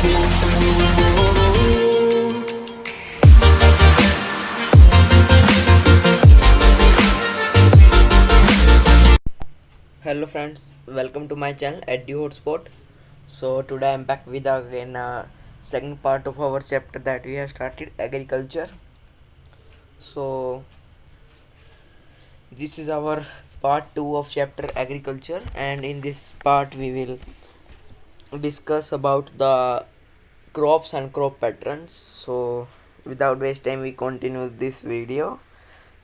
Hello friends, welcome to my channel Edu Hotspot. So today I'm back with again second part of our chapter that we have started, agriculture. So this is our part 2 of chapter agriculture, and in this part we will discuss about the crops and crop patterns. So without waste time we continue this video.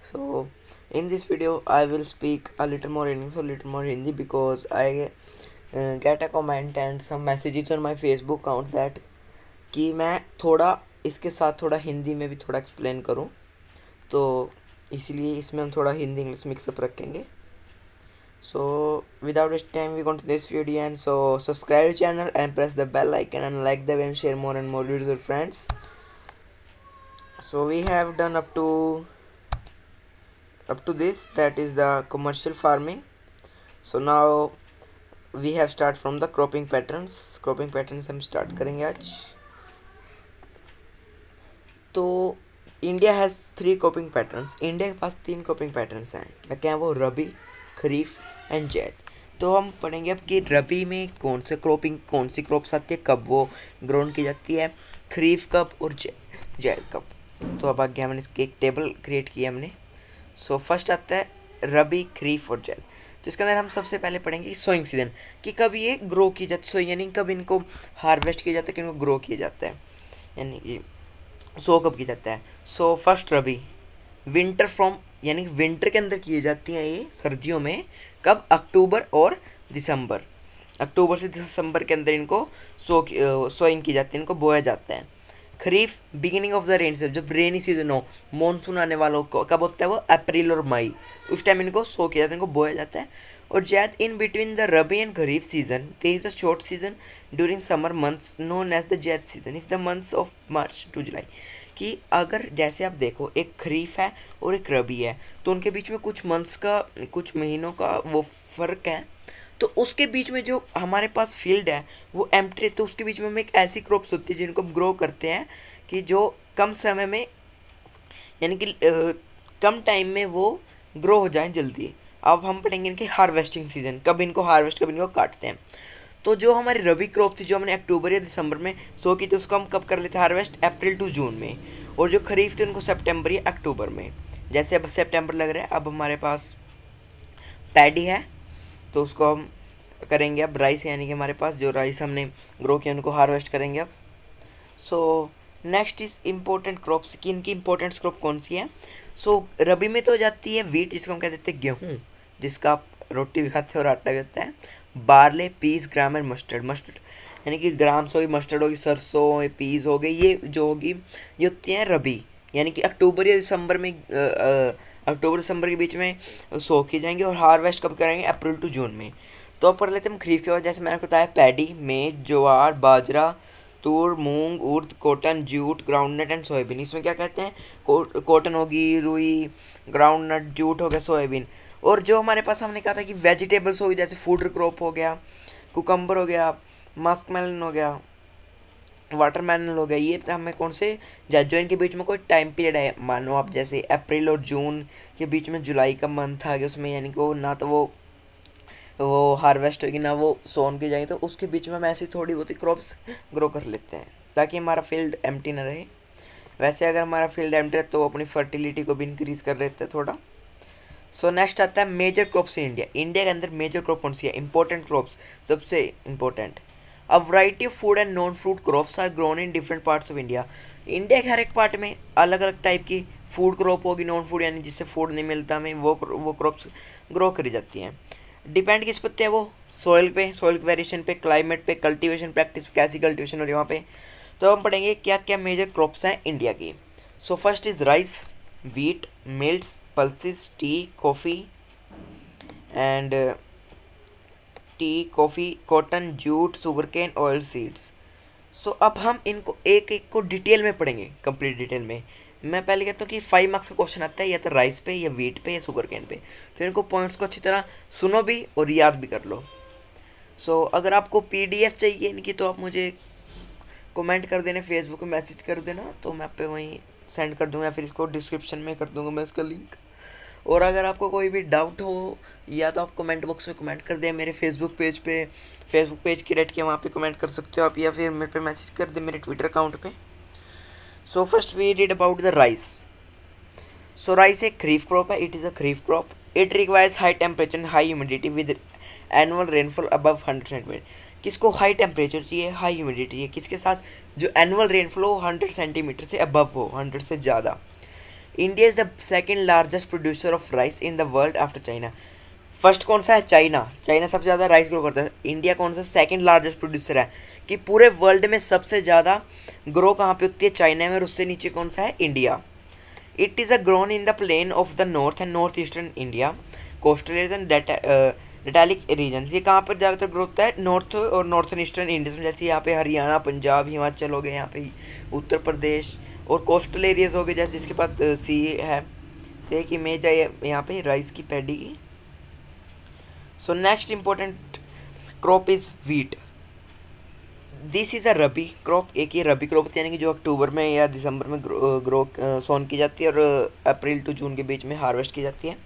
So in this video I will speak a little more English, a little more Hindi, because I get a comment and some messages on my Facebook account that कि मैं थोड़ा इसके साथ थोड़ा हिंदी में भी थोड़ा explain करूं, तो इसलिए इसमें हम थोड़ा हिंदी इंग्लिश मिक्सअप रखेंगे. So without wasting time we go to this video, and so subscribe to channel and press the bell icon and like the video and share more and more videos with friends. So we have done up to this, that is the commercial farming. So now we have start from the cropping patterns हम start करेंगे आज. तो India has 3 cropping patterns. India के पास 3 cropping patterns हैं. क्या क्या है वो? रबी, खरीफ एंड जैद. तो हम पढ़ेंगे अब कि रबी में कौन सी क्रॉप्स आती है, कब वो ग्रोन की जाती है, खरीफ कब और जैद कब. तो अब आगे हमने इसकी एक टेबल क्रिएट की है हमने. सो फर्स्ट आता है रबी, खरीफ और जैद. तो इसके अंदर हम सबसे पहले पढ़ेंगे सोइंग सीजन, कि कब ये ग्रो की जाती है. सो यानी कब इनको हार्वेस्ट किया जाता है, कि इनको ग्रो किया जाता है, यानी कि सो कब किया जाता है. So first rabi, winter from, यानी विंटर के अंदर की जाती हैं ये, सर्दियों में. कब? अक्टूबर और दिसंबर. अक्टूबर से दिसंबर के अंदर इनको सोइंग की जाती है, इनको बोया जाता है. Kharif, beginning of the rain season, जब रेनी सीजन हो, मानसून आने वालों को कब होता है वो? अप्रैल और मई. उस टाइम इनको सो किया जाता है, इनको बोया जाता है. और zaid, in between the rabi and kharif season there is a short season during summer months known as the zaid season if the months of March to July. कि अगर जैसे आप देखो एक खरीफ है और एक रबी है, तो उनके बीच में कुछ मंथ्स का, कुछ महीनों का वो फ़र्क है. तो उसके बीच में जो हमारे पास फील्ड है वो एम्प्टी रहती है. तो उसके बीच में हम एक ऐसी क्रॉप्स होती है जिनको हम ग्रो करते हैं कि जो कम समय में, यानी कि कम टाइम में वो ग्रो हो जाएं जल्दी. अब हम पढ़ेंगे इनके हार्वेस्टिंग सीजन, कब इनको हार्वेस्ट, कब इनको काटते हैं. तो जो हमारी रबी क्रॉप थी, जो हमने अक्टूबर या दिसंबर में सो की थी, उसको हम कब कर लेते हैं हार्वेस्ट? अप्रैल टू जून में. और जो खरीफ थी उनको सितंबर या अक्टूबर में. जैसे अब सितंबर लग रहा है, अब हमारे पास पैडी है तो उसको हम करेंगे अब राइस, यानी कि हमारे पास जो राइस हमने ग्रो किया उनको हार्वेस्ट करेंगे अब. So next is important crops, कि इनकी इंपॉर्टेंट क्रॉप कौन सी है. सो रबी में तो जाती है वीट, जिसको हम कह देते हैं गेहूँ, जिसका आप रोटी भी खाते हैं और आटा भी होता है. Barley, peas, gram and mustard यानी कि ग्राम्स होगी, मस्टर्ड होगी, सरसों, पीस हो गई, ये जो होगी ये होती हैं रबी, यानी कि अक्टूबर या दिसंबर में, अक्टूबर दिसंबर के बीच में सो की जाएंगे. और हार्वेस्ट कब करेंगे? अप्रैल टू जून में. तो अब पढ़ लेते हैं हम खरीफ के बाद. जैसे मैंने बताया, पैडी में ज्वार, बाजरा, तूर, मूंग, उर्द, cotton, jute, groundnut and soybean. इसमें क्या कहते हैं? कॉटन होगी, रुई, ग्राउंडनट, जूट हो गया, सोयाबीन. और जो हमारे पास हमने कहा था कि वेजिटेबल्स होगी, जैसे फूड क्रॉप हो गया, कुकम्बर हो गया, मस्क मेलन हो गया, वाटरमेलन हो गया. ये हमें कौन से, जो इनके बीच में कोई टाइम पीरियड है, मानो आप जैसे अप्रैल और जून के बीच में जुलाई का मंथ आ गया, उसमें यानी कि वो ना तो वो हार्वेस्ट होगी ना वो सोन की जाएगी, तो उसके बीच में हम ऐसी थोड़ी बहुत ही क्रॉप्स ग्रो कर लेते हैं ताकि हमारा फील्ड एम्प्टी ना रहे. वैसे अगर हमारा फील्ड एम्प्टी है तो अपनी फर्टिलिटी को भी इंक्रीज़ कर लेते हैं थोड़ा. सो नेक्स्ट आता है major crops in India. India के अंदर मेजर क्रॉप कौन सी है? इंपॉर्टेंट क्रॉप्स, सबसे important. A variety of food and non fruit crops are grown in different parts of India. India के हर एक पार्ट में अलग अलग टाइप की फूड क्रॉप होगी, नॉन फूड यानी जिससे फूड नहीं मिलता हमें, वो क्रॉप्स ग्रो करी जाती हैं. डिपेंड किस पे है वो? सॉइल पे, सॉइल वेरिएशन पे, क्लाइमेट पे, कल्टीवेशन प्रैक्टिस पे, कैसी कल्टीवेशन हो रही है वहाँ पे. तो हम पढ़ेंगे क्या क्या मेजर क्रॉप्स हैं इंडिया की. So first is rice, wheat, mills, pulses, tea, coffee, and cotton, jute, sugarcane, oil seeds. सो अब हम इनको एक एक को डिटेल में पढ़ेंगे, कंप्लीट डिटेल में. मैं पहले कहता हूँ कि 5 मार्क्स का क्वेश्चन आता है या तो राइस पे, या वीट पे, या शुगर कैन पे. तो इनको पॉइंट्स को अच्छी तरह सुनो भी और याद भी कर लो. सो अगर आपको PDF चाहिए इनकी, तो आप मुझे कमेंट कर देना, फेसबुक पे मैसेज कर देना, तो मैं आप पे वहीं सेंड कर दूँगा, या फिर इसको डिस्क्रिप्शन में कर दूँगा मैं इसका लिंक। और अगर आपको कोई भी डाउट हो या तो आप कमेंट बॉक्स में कमेंट कर दें मेरे फेसबुक पेज पे, फेसबुक पेज की रेट के वहाँ पे कमेंट कर सकते हो आप, या फिर मेरे पे मैसेज कर दें मेरे ट्विटर अकाउंट पे। So first we read about the rice. So rice एक खरीफ क्रॉप है, it is a kharif crop. It requires high temperature and high humidity with annual rainfall above 100 centimetre. किसको हाई टेम्परेचर चाहिए, high humidity चाहिए, किसके साथ, जो annual rainfall हो 100 centimetre से अबव हो, 100 से ज़्यादा। India is the second largest producer of rice in the world after China. First कौन सा है, चाइना। चाइना सबसे ज़्यादा राइस ग्रो करता है। इंडिया कौन सा सेकंड लार्जेस्ट प्रोड्यूसर है, कि पूरे वर्ल्ड में सबसे ज़्यादा ग्रो कहाँ पे होती है, चाइना में, और उससे नीचे कौन सा है, India. It is a grown in the plain of the north and north eastern India, coastal region, deltaic region. ये कहाँ पर ज़्यादातर ग्रो होता है, नॉर्थ और नॉर्थन ईस्टर्न इंडिया में, जैसे यहाँ पे हरियाणा, पंजाब, हिमाचल हो गए, यहाँ पे उत्तर प्रदेश, और कोस्टल एरियाज हो गए जैसे जिसके पास सी है। तो एक इमेज है यहाँ पे राइस की पैडी की। So next important crop is wheat. This is a rabi crop. एक ये रबी क्रॉप होती है, यानी कि जो अक्टूबर में या दिसंबर में ग्रो सोन की जाती है, और अप्रैल टू जून के बीच में हार्वेस्ट की जाती है।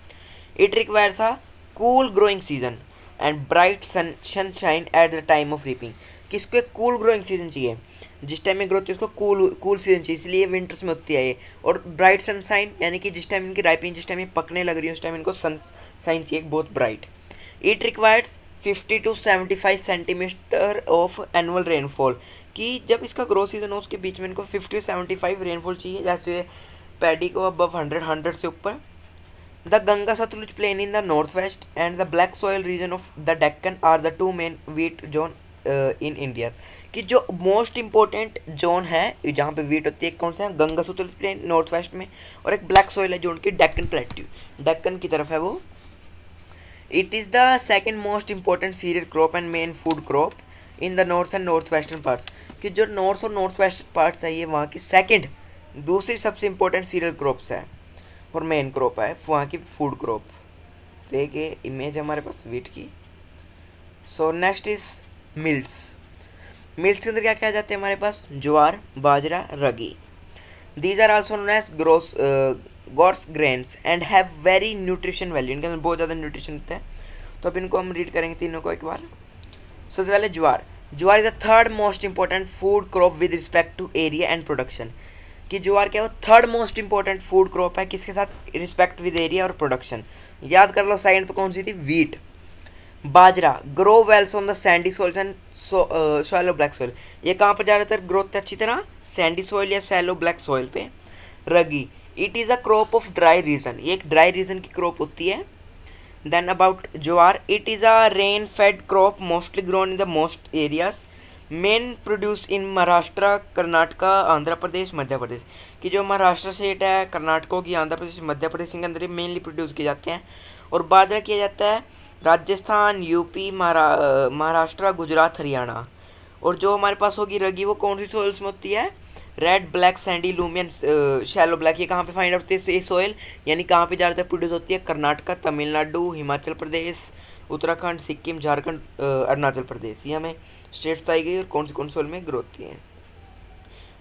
It requires a cool growing season and bright sunshine at the time of reaping. किसको एक कूल ग्रोइंग सीजन चाहिए, जिस टाइम में ग्रोथ चाहिए उसको कूल सीजन चाहिए, इसलिए विंटर्स में होती है ये। और ब्राइट सनशाइन, यानी कि जिस टाइम इनकी राइपिंग, जिस टाइम ये पकने लग रही है उस टाइम इनको सनशाइन चाहिए बहुत bright. It requires 50 to 75 centimetre of annual rainfall, कि जब इसका ग्रो सीजन हो उसके बीच में इनको 50 to 75 रेनफॉल चाहिए, जैसे पैडी को अबव 100 से ऊपर। The Ganga Sutlej plain in the north west and the black soil region of the Deccan are the two main wheat zone in India. कि जो मोस्ट इंपॉर्टेंट जोन है जहाँ पे वीट होती है, कौन सा है, Ganga Sutlej plain north west में, और एक ब्लैक सॉयल है जो उनकी डेक्कन प्लेट्यू, डेक्कन की तरफ है वो। It is the second most important cereal crop and main food crop in the north and northwestern parts। कि जो नॉर्थ और नॉर्थ वेस्टर्न पार्ट्स है ये वहाँ की सेकंड, दूसरी सबसे इम्पोर्टेंट सीरियल क्रॉप्स है और मेन क्रॉप है वहाँ की फूड क्रॉप। तो एक ये इमेज है हमारे पास वीट की। So next is मिल्ट्स। मिल्ट्स के अंदर क्या क्या जाते हैं हमारे पास, jowar, bajra, ragi. These are also known as coarse grains and have very nutrition value. इनके अंदर बहुत ज़्यादा न्यूट्रिशन होता है। तो अब इनको हम रीड करेंगे तीनों को एक बार। सबसे पहले jowar. Jowar is the third most important food crop with respect to area and production. कि ज्वार क्या है, वो third most important food crop है, किसके साथ, रिस्पेक्ट विद एरिया और प्रोडक्शन। याद कर लो साइड पे कौन सी थी, wheat. Bajra, grow wells on the sandy soil and shallow black soil. ये कहाँ पर ज़्यादातर ग्रोथ अच्छी तरह, सैंडी सॉइल या सैलो ब्लैक सॉइल पे। Ragi, it is a crop of dry region. ये एक ड्राई रीजन की क्रॉप होती है। Then about jowar, it is a rain fed crop mostly grown in the most areas, main produce in Maharashtra, Karnataka, Andhra Pradesh, Madhya Pradesh. कि जो Maharashtra state है, कर्नाटक की, आंध्र प्रदेश, मध्य प्रदेश के अंदर मेनली प्रोड्यूस किए जाते हैं। और बाजरा किया जाता है राजस्थान, यूपी, महाराष्ट्र, गुजरात, हरियाणा। और जो हमारे पास होगी रगी, वो कौन सी सॉइल्स में होती है, red, black, Sandy, Lumion, shallow black. ये कहाँ पे फाइंड होती है ये सॉइल, यानी कहाँ पे ज़्यादातर प्रोड्यूस होती है, कर्नाटका, तमिलनाडु, हिमाचल प्रदेश, उत्तराखंड, सिक्किम, झारखंड, अरुणाचल प्रदेश। ये हमें स्टेट्स बताई गई और कौन सॉइल में ग्रो होती है।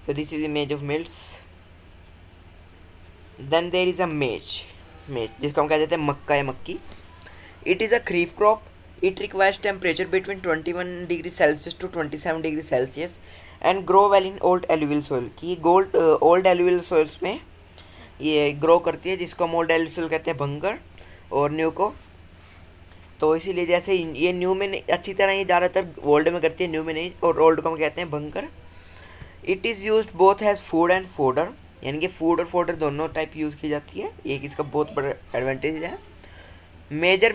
तो this is image of millets. Then there is a maize जिसको हम कह देते हैं मक्का या मक्की। It is a kharif crop. It requires temperature between 21 degree Celsius to 27 degree Celsius and grow well in old alluvial soil. कि ओल्ड एलुवियल सॉइल्स में ये ग्रो करती है, जिसको हम ओल्ड एलुवियल सॉइल कहते हैं भंगर, और न्यू को। तो इसीलिए जैसे ये न्यू में अच्छी तरह ये ज़्यादातर ओल्ड में करती है, न्यू में नहीं, और ओल्ड को हम कहते हैं bhangar. It is use both has food and fodder, यानी कि फूड और फोडर दोनों टाइप यूज़ की जाती है। एक इसका बहुत बड़ा एडवांटेज है। मेजर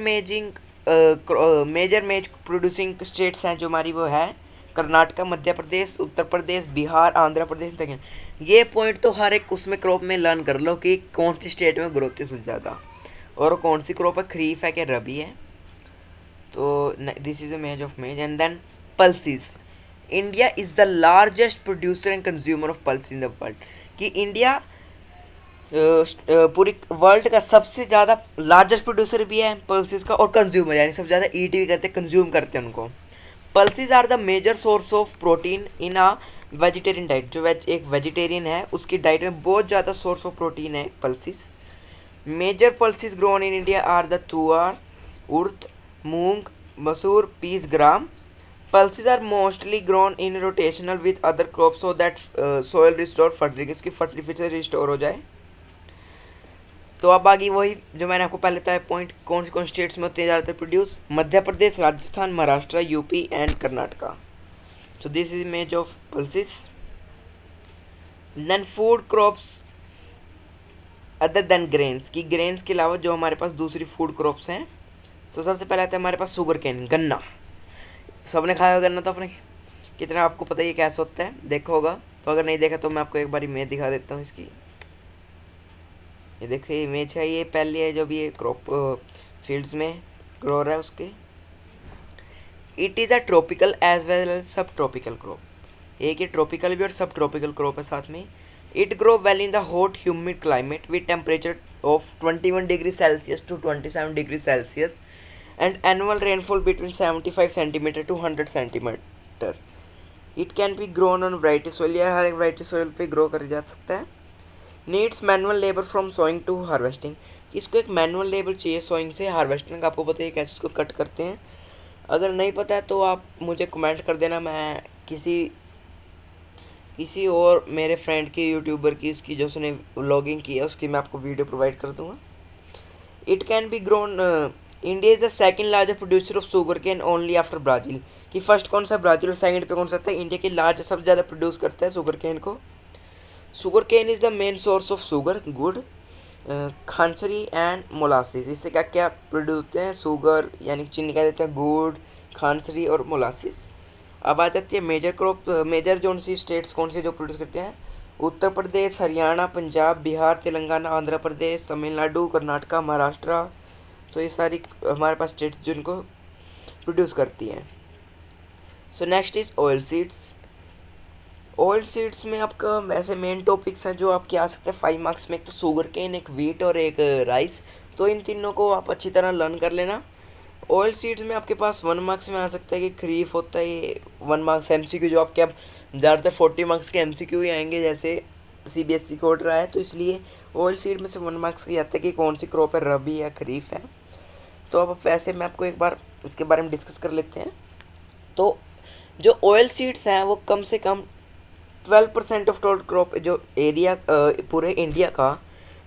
मेज प्रोड्यूसिंग स्टेट्स हैं जो हमारी, वो है कर्नाटका, मध्य प्रदेश, उत्तर प्रदेश, बिहार, आंध्र प्रदेश तक। ये पॉइंट तो हर एक उसमें क्रॉप में लर्न कर लो कि कौन सी स्टेट में ग्रोथ है सबसे ज़्यादा, और कौन सी क्रॉप है, खरीफ है क्या रबी है। तो this is a maize of maize. And then pulses. India is the largest producer and consumer of pulse in the world. कि इंडिया पूरी वर्ल्ड का सबसे ज़्यादा लार्जेस्ट प्रोड्यूसर भी है पल्सेस का, और कंज्यूमर, यानी सबसे ज़्यादा ईट भी करते हैं, कंज्यूम करते हैं उनको। Pulses are the major source of protein in a vegetarian diet. जो एक वेजिटेरियन है उसकी डाइट में बहुत ज़्यादा सोर्स ऑफ प्रोटीन है pulses. Major pulses grown in India are the tur, urad, moong, masoor, peas, gram. Pulses are mostly grown in rotational with other crops so that soil restore fertility, उसकी fertility restore हो जाए। तो अब आगे वही जो मैंने आपको पहले बताया पॉइंट, कौन सी स्टेट्स में होते हैं ज़्यादातर produce, Madhya Pradesh, Rajasthan, Maharashtra, UP and Karnataka. So this is image of pulses. Then food crops other than grains, की ग्रेन्स के अलावा जो हमारे पास दूसरी फूड क्रॉप्स हैं। सो सबसे पहले आता है हमारे पास शुगर कैन, गन्ना। सबने खाया होगा गन्ना, तो अपने कितना आपको पता ही कैसे होता है, देखा होगा। तो अगर नहीं देखा तो मैं आपको एक बार इमेज दिखा देता हूँ इसकी। ये देखिए इमेज है, ये पहले है जो भी ये क्रॉप फील्ड्स में ग्रो रहा है उसके। It is a tropical as well as subtropical crop. एक ये ट्रॉपिकल भी और सब ट्रॉपिकल क्रॉप है साथ में। It grow well in the hot humid climate with temperature of 21 degree Celsius to 27 degree Celsius and annual rainfall between 75 centimeter to 100 centimeter. It can be grown on variety soil, या हर एक variety soil पे grow कर जा सकता है। Needs manual labor from sowing to harvesting, इसको एक manual labor चाहिए sowing से harvesting का। आपको पता है कैसे इसको कट करते हैं, अगर नहीं पता है तो आप मुझे कमेंट कर देना, मैं किसी और मेरे फ्रेंड की यूट्यूबर की उसकी जो उसने व्लॉगिंग की है उसकी मैं आपको वीडियो प्रोवाइड कर दूँगा। It can be grown, India is the second largest producer of sugar cane only after Brazil, कि फर्स्ट कौन सा ब्राज़ील और सेकंड पे कौन सा था, इंडिया के लार्जेस्ट सबसे ज़्यादा प्रोड्यूस करता है शुगर केन को। Sugar cane is the main source of sugar, gur, khandsari and molasses. इससे क्या क्या प्रोड्यूस होते हैं, शुगर यानी चीनी कह देते हैं, गुड़, खांसरी और मोलासिस। अब आ जाती है मेजर क्रॉप, मेजर जोन सी स्टेट्स कौन से जो प्रोड्यूस करते हैं, उत्तर प्रदेश, हरियाणा, पंजाब, बिहार, तेलंगाना, आंध्र प्रदेश, तमिलनाडु, कर्नाटका, महाराष्ट्र। तो ये सारी हमारे पास स्टेट्स जिनको प्रोड्यूस करती हैं। So next is oil seeds. Oil seeds में आपका वैसे मेन टॉपिक्स हैं जो आपके आ सकते हैं 5 मार्क्स में, एक तो शुगर केन, एक वीट और एक राइस। तो इन तीनों को आप अच्छी तरह लर्न कर लेना। ऑयल सीड्स में आपके पास 1 मार्क्स में आ सकता है कि खरीफ होता है, ये 1 मार्क्स MCQ, जो आपके अब ज़्यादातर 40 मार्क्स के MCQ ही आएंगे जैसे CBSE कोड रहा है, तो इसलिए ऑयल सीड में से 1 मार्क्स का आता है कि कौन सी क्रॉप है, रबी या खरीफ है। तो अब वैसे मैं आपको एक बार इसके बारे में डिस्कस कर लेते हैं। तो जो ऑयल सीड्स हैं वो कम से कम 12% ऑफ टोटल क्रॉप, जो एरिया पूरे इंडिया का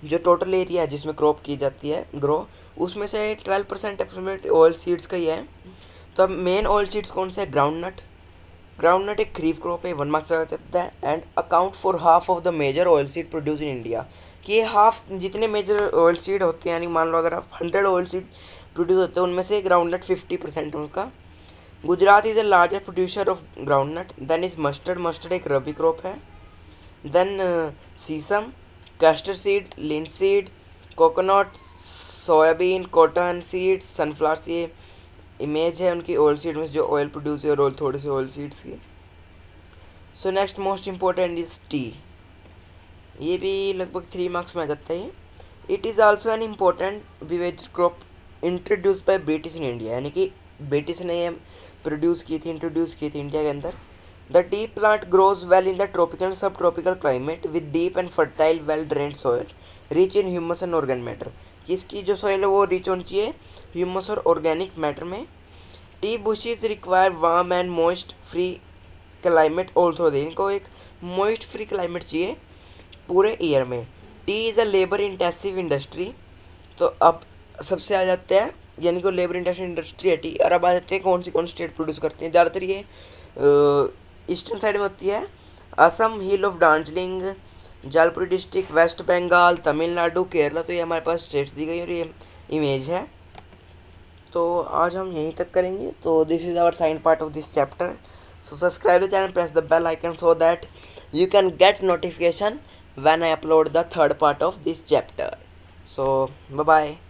जो टोटल एरिया है जिसमें क्रॉप की जाती है ग्रो, उसमें से 12% अप्रोक्सीमेट ऑयल सीड्स का ही है। तो अब मेन ऑयल सीड्स कौन से है, ग्राउंडनट। ग्राउंडनट एक खरीफ क्रॉप है, 1 मार्क्स का जाता है। And account for half of the major oil seed produce in India, कि ये हाफ जितने मेजर ऑयल सीड होते हैं, यानी मान लो अगर आप 100 ऑयल सीड प्रोड्यूस होते हैं उनमें से ग्राउंडनट 50% उनका। Gujarat is the largest producer of groundnut. Then is mustard, mustard एक रबी क्रॉप है। Then sesame, castor seed, linseed, coconut, soybean, cotton seeds, sunflowers. ये इमेज है उनकी ऑयल सीड में जो ऑयल प्रोड्यूस है, और थोड़े से ऑयल सीड्स की। So next most important is T. ये भी लगभग 3 मार्क्स में आ जाता है। It is also an important beverage crop introduce by British in India, यानी कि ब्रिटिश ने ये इंट्रोड्यूस की थी इंडिया के अंदर। The tea plant grows well in the tropical sub tropical climate with deep and fertile well drained soil rich in humus and organic matter, कि इसकी जो सॉइल है वो रिच होनी चाहिए ह्यूमस और ऑर्गेनिक मैटर में। T bushes require warm and moist free climate all through the, इनको एक मॉइस्ट फ्री क्लाइमेट चाहिए पूरे ईयर में। T is a labour intensive industry. तो अब सबसे आ जाते हैं, यानी कि लेबर इंटेंसिव इंडस्ट्री है टी। और अब आ जाते हैं कौन स्टेट प्रोड्यूस करती हैं ज़्यादातर, ये ईस्टर्न साइड में होती है, Assam, hill of Darjeeling, Jalpur district, West Bengal, Tamil Nadu, Kerala. तो ये हमारे पास स्टेट्स दी गई और ये इमेज है। तो आज हम यहीं तक करेंगे। तो this is our sign part of this chapter. So subscribe the channel, press the bell icon so that you can get notification when I upload the third part of this chapter. So bye bye.